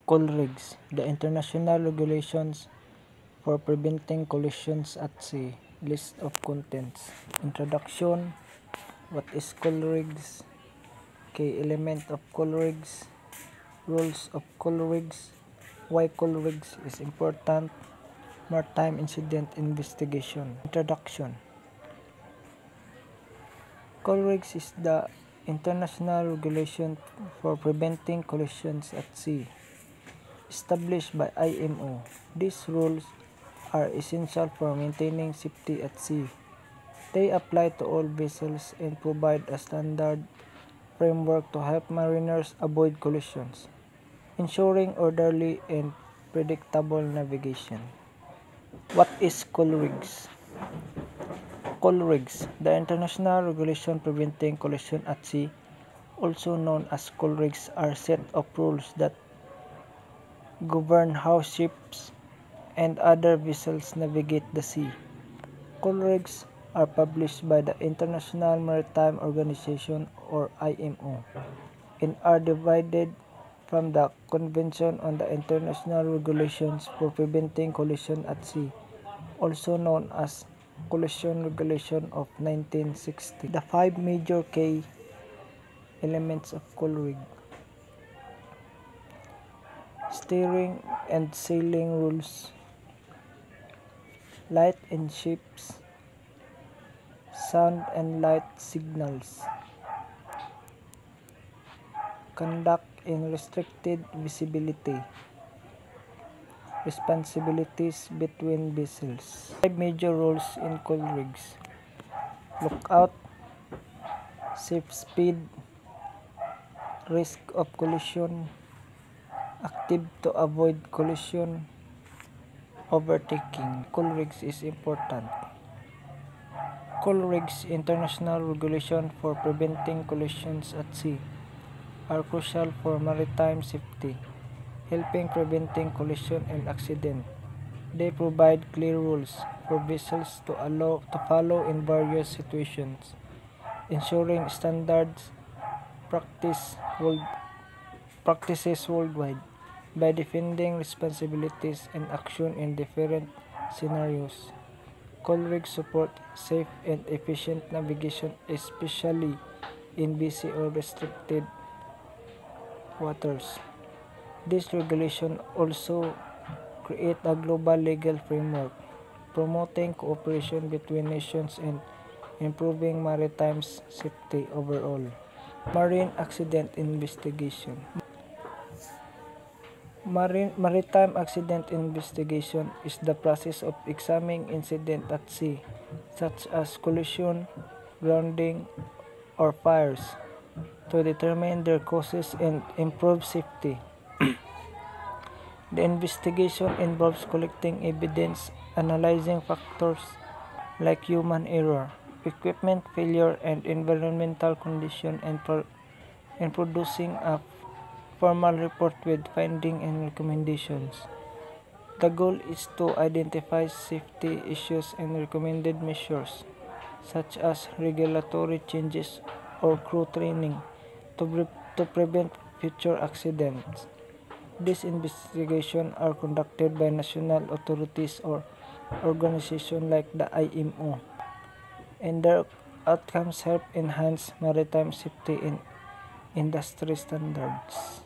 COLRIGS, the international regulations for preventing collisions at sea. List of contents. Introduction. What is COLRIGS? Key element of COLRIGS. Rules of COLRIGS. Why COLRIGS is important. Maritime incident investigation. Introduction. COLRIGS is the international regulation for preventing collisions at sea, established by IMO. These rules are essential for maintaining safety at sea. They apply to all vessels and provide a standard framework to help mariners avoid collisions, ensuring orderly and predictable navigation. What is COLRIGS? COLRIGS, the international regulation preventing collision at sea, also known as COLRIGS, are a set of rules that govern how ships and other vessels navigate the sea. COLRIGS are published by the International Maritime Organization or IMO and are derived from the Convention on the International Regulations for Preventing Collision at Sea, also known as Collision Regulation of 1960. The five major key elements of COLRIGS. Steering and sailing rules. Light in ships. Sound and light signals. Conduct in restricted visibility. Responsibilities between vessels. Five major rules in COLRIGS. Lookout. Safe speed. Risk of collision. Active to avoid collision. Overtaking. COLRIGS is important. COLRIGS, international regulation for preventing collisions at sea, are crucial for maritime safety, helping preventing collision and accident. They provide clear rules for vessels to follow in various situations, ensuring standards practices worldwide. By defining responsibilities and action in different scenarios, COLRIGS support safe and efficient navigation, especially in busy or restricted waters. This regulation also creates a global legal framework, promoting cooperation between nations and improving maritime safety overall. Marine accident investigation. Maritime accident investigation is the process of examining incidents at sea, such as collision, grounding, or fires, to determine their causes and improve safety. The investigation involves collecting evidence, analyzing factors like human error, equipment failure, and environmental conditions, and producing a formal report with findings and recommendations. The goal is to identify safety issues and recommended measures, such as regulatory changes or crew training, to prevent future accidents. These investigations are conducted by national authorities or organizations like the IMO, and their outcomes help enhance maritime safety and industry standards.